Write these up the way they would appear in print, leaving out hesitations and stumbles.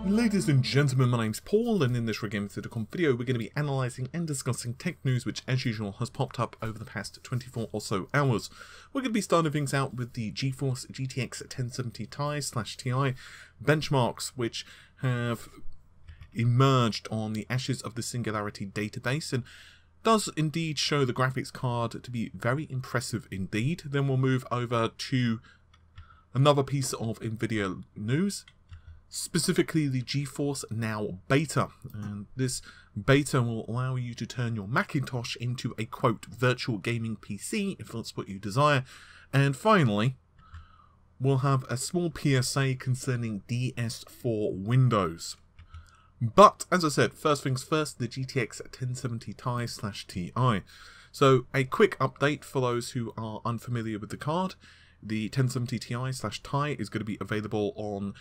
Ladies and gentlemen, my name's Paul, and in this RegGaming.com video we're going to be analysing and discussing tech news which, as usual, has popped up over the past 24 or so hours. We're going to be starting things out with the GeForce GTX 1070 Ti/Ti benchmarks, which have emerged on the ashes of the Singularity database, and does indeed show the graphics card to be very impressive indeed. Then we'll move over to another piece of Nvidia news, specifically the GeForce Now beta, and this beta will allow you to turn your Macintosh into a quote virtual gaming PC if that's what you desire. And finally, we'll have a small PSA concerning DS4 Windows. But as I said, first things first, the GTX 1070 Ti/Ti. So a quick update for those who are unfamiliar with the card. The 1070 Ti/Ti is going to be available on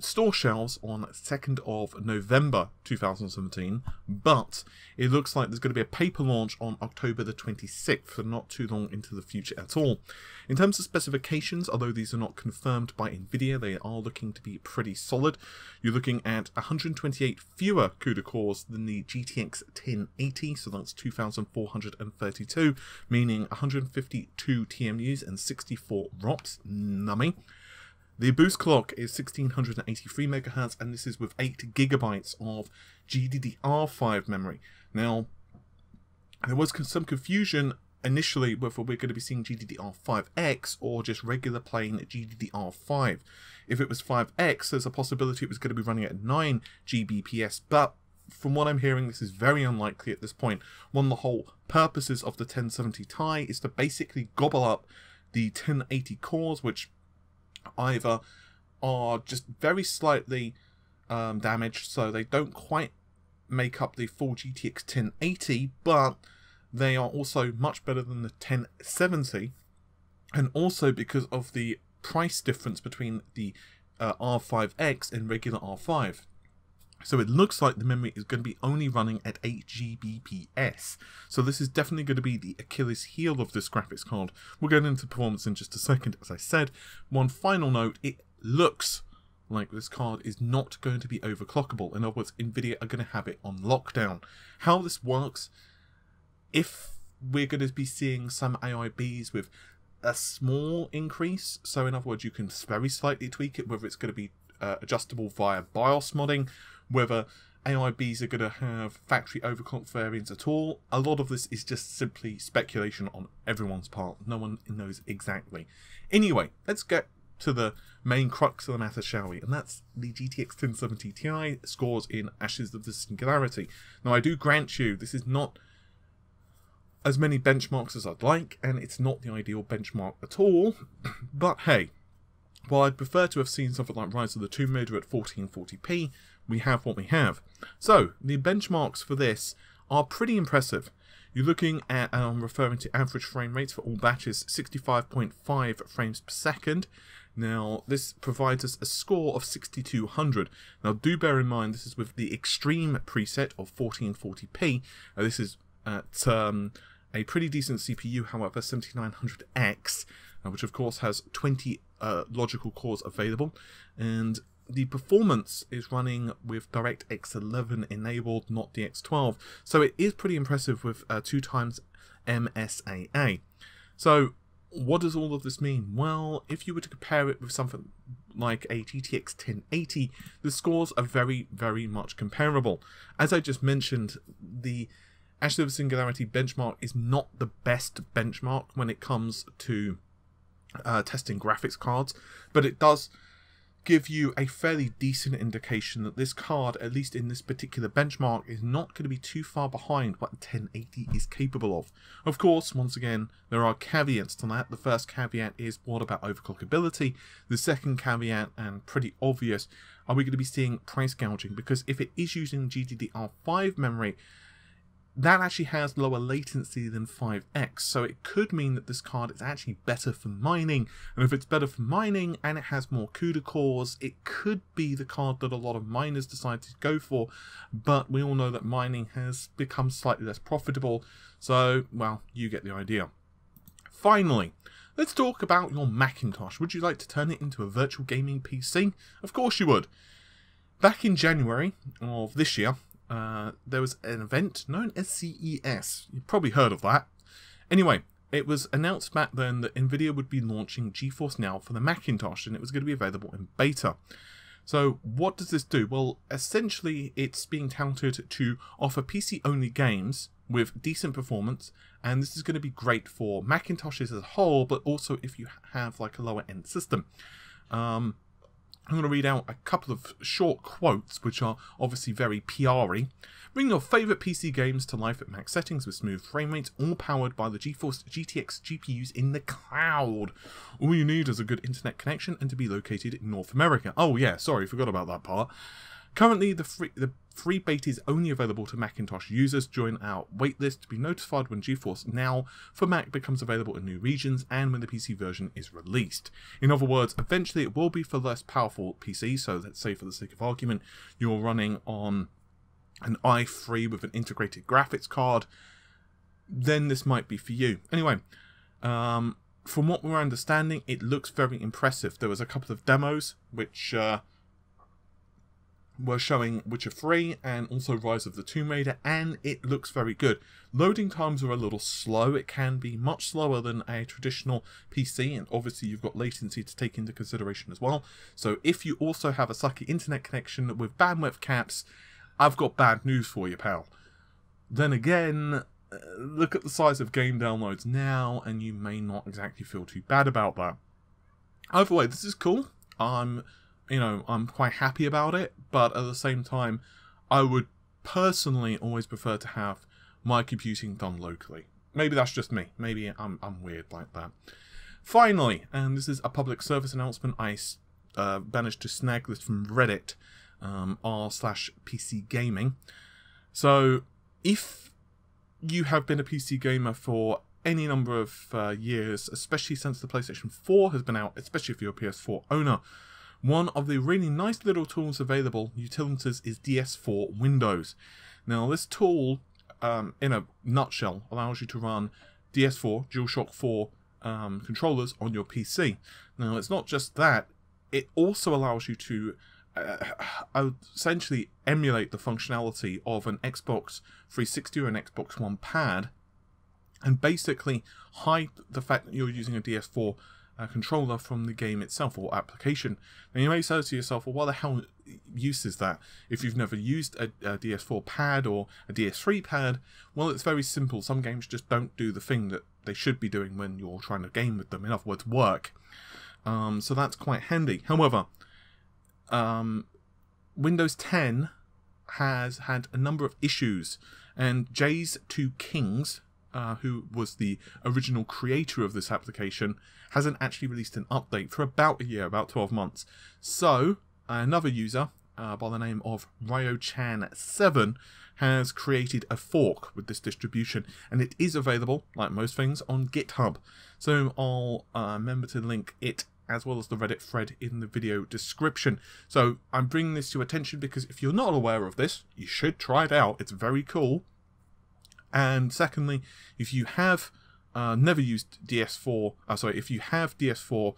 store shelves on 2nd of November 2017, but it looks like there's going to be a paper launch on October the 26th, so not too long into the future at all. In terms of specifications, although these are not confirmed by Nvidia, they are looking to be pretty solid. You're looking at 128 fewer CUDA cores than the GTX 1080, so that's 2,432, meaning 152 TMUs and 64 ROPs, nummy. The boost clock is 1683 MHz, and this is with 8 GB of GDDR5 memory. Now, there was some confusion initially whether we're going to be seeing GDDR5X or just regular plain GDDR5. If it was 5X, there's a possibility it was going to be running at 9 Gbps, but from what I'm hearing, this is very unlikely at this point. One of the whole purposes of the 1070 Ti is to basically gobble up the 1080 cores, which either are just very slightly damaged, so they don't quite make up the full GTX 1080, but they are also much better than the 1070, and also because of the price difference between the R5X and regular R5. So it looks like the memory is going to be only running at 8 Gbps. So this is definitely going to be the Achilles heel of this graphics card. We'll get into performance in just a second, as I said. One final note, it looks like this card is not going to be overclockable. In other words, Nvidia are going to have it on lockdown. How this works, if we're going to be seeing some AIBs with a small increase, so in other words, you can very slightly tweak it, whether it's going to be adjustable via BIOS modding, whether AIBs are going to have factory overclock variants at all. A lot of this is just simply speculation on everyone's part. No one knows exactly. Anyway, let's get to the main crux of the matter, shall we? And that's the GTX 1070 Ti scores in Ashes of the Singularity. Now, I do grant you, this is not as many benchmarks as I'd like, and it's not the ideal benchmark at all, but hey, while I'd prefer to have seen something like Rise of the Tomb Raider at 1440p, we have what we have. So, the benchmarks for this are pretty impressive. You're looking at, and I'm referring to average frame rates for all batches, 65.5 frames per second. Now, this provides us a score of 6200. Now, do bear in mind, this is with the extreme preset of 1440p. This is at a pretty decent CPU, however, 7900X, which of course has 20 logical cores available, and the performance is running with DirectX 11 enabled, not DX12, so it is pretty impressive with 2 times MSAA. So what does all of this mean? Well, if you were to compare it with something like a GTX 1080, the scores are very, very much comparable. As I just mentioned, the Ashes of the Singularity benchmark is not the best benchmark when it comes to testing graphics cards, but it does give you a fairly decent indication that this card, at least in this particular benchmark, is not going to be too far behind what the 1080 is capable of. Of course, once again, there are caveats to that. The first caveat is, what about overclockability? The second caveat, and pretty obvious, are we going to be seeing price gouging? Because if it is using GDDR5 memory, that actually has lower latency than 5X, so it could mean that this card is actually better for mining, and if it's better for mining and it has more CUDA cores, it could be the card that a lot of miners decide to go for, but we all know that mining has become slightly less profitable, so, well, you get the idea. Finally, let's talk about your Macintosh. Would you like to turn it into a virtual gaming PC? Of course you would. Back in January of this year, there was an event known as CES. You've probably heard of that. Anyway, it was announced back then that Nvidia would be launching GeForce Now for the Macintosh, and it was going to be available in beta. So what does this do? Well, essentially it's being touted to offer PC-only games with decent performance, and this is going to be great for Macintoshes as a whole, but also if you have like a lower end system. I'm going to read out a couple of short quotes, which are obviously very PR-y. Bring your favourite PC games to life at max settings with smooth frame rates, all powered by the GeForce GTX GPUs in the cloud. All you need is a good internet connection and to be located in North America. Oh yeah, sorry, forgot about that part. Currently, the free beta is only available to Macintosh users. Join our waitlist to be notified when GeForce Now for Mac becomes available in new regions and when the PC version is released. In other words, eventually it will be for less powerful PCs. So let's say, for the sake of argument, you're running on an i3 with an integrated graphics card, then this might be for you. Anyway, from what we're understanding, it looks very impressive. There was a couple of demos which were showing Witcher 3 and also Rise of the Tomb Raider, and it looks very good. Loading times are a little slow. It can be much slower than a traditional PC, and obviously you've got latency to take into consideration as well. So if you also have a sucky internet connection with bandwidth caps, I've got bad news for you, pal. Then again, look at the size of game downloads now, and you may not exactly feel too bad about that. Either way, this is cool. I'm quite happy about it, but at the same time, I would personally always prefer to have my computing done locally. Maybe that's just me. Maybe I'm weird like that. Finally, and this is a public service announcement, I managed to snag this from Reddit, r/PC gaming. So, if you have been a PC gamer for any number of years, especially since the PlayStation 4 has been out, especially if you're a PS4 owner, one of the really nice little tools available, utilities, is DS4 Windows. Now this tool, in a nutshell, allows you to run DS4, DualShock 4 controllers on your PC. Now it's not just that, it also allows you to essentially emulate the functionality of an Xbox 360 or an Xbox One pad, and basically hide the fact that you're using a DS4 controller from the game itself or application. Now you may say to yourself, well, what the hell use is that if you've never used a DS4 pad or a DS3 pad? Well, it's very simple. Some games just don't do the thing that they should be doing when you're trying to game with them. In other words, work. So that's quite handy. However, Windows 10 has had a number of issues, and Jay's 2 Kings, who was the original creator of this application, hasn't actually released an update for about a year, about 12 months. So, another user by the name of RyoChan7 has created a fork with this distribution, and it is available, like most things, on GitHub. So I'll remember to link it as well as the Reddit thread in the video description. So I'm bringing this to your attention because if you're not aware of this, you should try it out. It's very cool. And secondly, if you have never used DS4, if you have DS4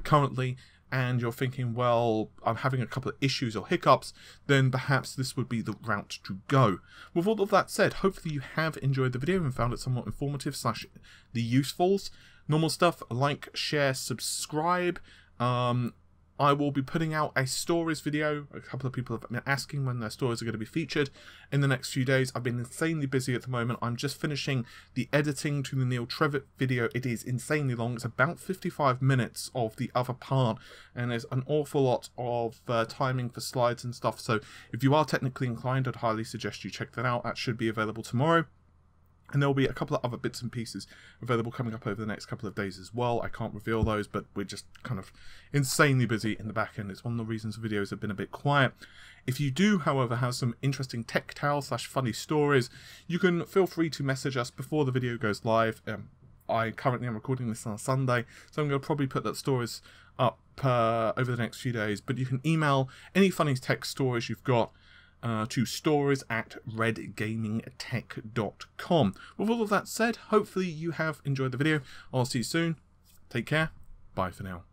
currently, and you're thinking, well, I'm having a couple of issues or hiccups, then perhaps this would be the route to go. With all of that said, hopefully you have enjoyed the video and found it somewhat informative / the usefuls. Normal stuff, like, share, subscribe. I will be putting out a stories video. A couple of people have been asking when their stories are going to be featured in the next few days. I've been insanely busy at the moment. I'm just finishing the editing to the Neil Trevitt video. It is insanely long. It's about 55 minutes of the other part, and there's an awful lot of timing for slides and stuff. So if you are technically inclined, I'd highly suggest you check that out. That should be available tomorrow. And there'll be a couple of other bits and pieces available coming up over the next couple of days as well. I can't reveal those, but we're just kind of insanely busy in the back end. It's one of the reasons videos have been a bit quiet. If you do, however, have some interesting tech tales / funny stories, you can feel free to message us before the video goes live. I currently am recording this on a Sunday, so I'm going to probably put that stories up over the next few days. But you can email any funny tech stories you've got to stories@redgamingtech.com. With all of that said, hopefully you have enjoyed the video. I'll see you soon. Take care. Bye for now.